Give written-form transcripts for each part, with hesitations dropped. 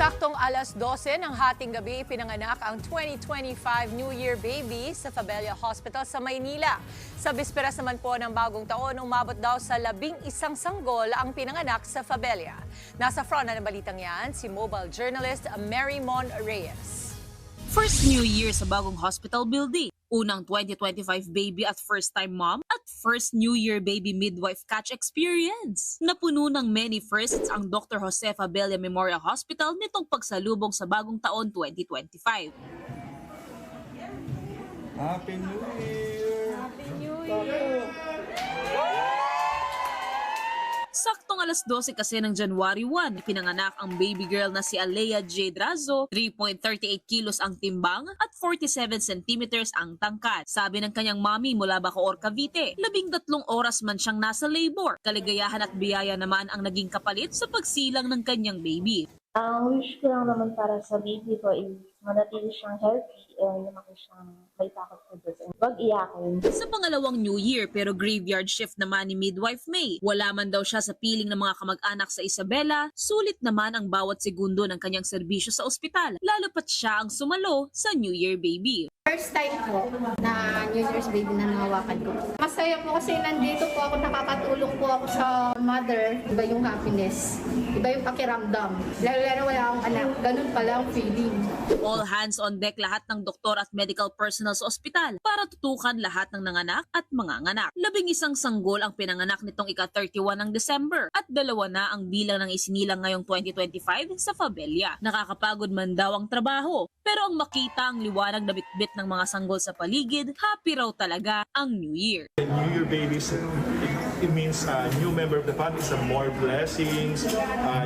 Saktong alas 12 ng hating gabi, pinanganak ang 2025 New Year baby sa Fabella Hospital sa Maynila. Sa bisperas naman po ng bagong taon, umabot daw sa 11 sanggol ang pinanganak sa Fabella. Nasa front na ng balitang yan, si mobile journalist Mary Mon Reyes. First New Year sa bagong hospital building. Unang 2025 baby at first-time mom at first New Year baby midwife catch experience. Napuno ng many firsts ang Dr. Jose Fabella Memorial Hospital nitong pagsalubong sa bagong taon 2025. Happy New Year! Happy New Year! Saktong alas 12 kasi ng January 1, pinanganak ang baby girl na si Alea J. Drazo, 3.38 kilos ang timbang at 47 centimeters ang tangkad. Sabi ng kanyang mami mula Bacoor, Cavite, 13 oras man siyang nasa labor. Kaligayahan at biyaya naman ang naging kapalit sa pagsilang ng kanyang baby. Ang wish ko lang naman para sa baby ko is manatili siyang healthy and lumaki siyang may takot sa Diyos. Huwag iyakin. Sa pangalawang New Year pero graveyard shift naman ni Midwife May. Wala man daw siya sa piling ng mga kamag-anak sa Isabela, sulit naman ang bawat segundo ng kanyang serbisyo sa ospital, lalo pat siya ang sumalo sa New Year baby. First time po na New Year's baby na nahawakan ko. Masaya po kasi nandito po ako, nakakatulong po ako sa mother. Iba yung happiness, iba yung pakiramdam. Lalo wala akong anak, ganun pala ang feeling. All hands on deck lahat ng doktor at medical personnel sa ospital para tutukan lahat ng nanganak at manganganak. 11 sanggol ang pinanganak nitong ika-31 ng December at 2 na ang bilang ng isinilang ngayong 2025 sa Fabella. Nakakapagod man daw ang trabaho, pero ang makita ang liwanag na bitbit ng mga sanggol sa paligid, happy raw talaga ang New Year. New Year babies, it means a new member of the family, some more blessings,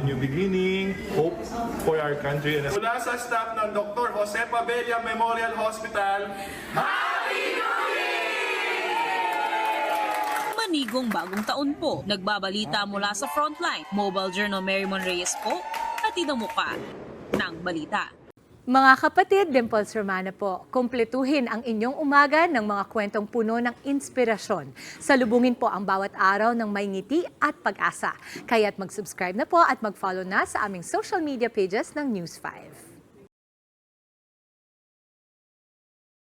new beginning, hope for our country. Mula sa staff ng Dr. Jose Fabella Memorial Hospital, Happy New Year! Manigong bagong taon po. Nagbabalita mula sa frontline. Mobile Journal Mary Mon Reyes po, hatid ang muka ng balita. Mga kapatid, Dimples Romana po, kumpletuhin ang inyong umaga ng mga kwentong puno ng inspirasyon. Salubungin po ang bawat araw ng may ngiti at pag-asa. Kaya't mag-subscribe na po at mag-follow na sa aming social media pages ng News 5.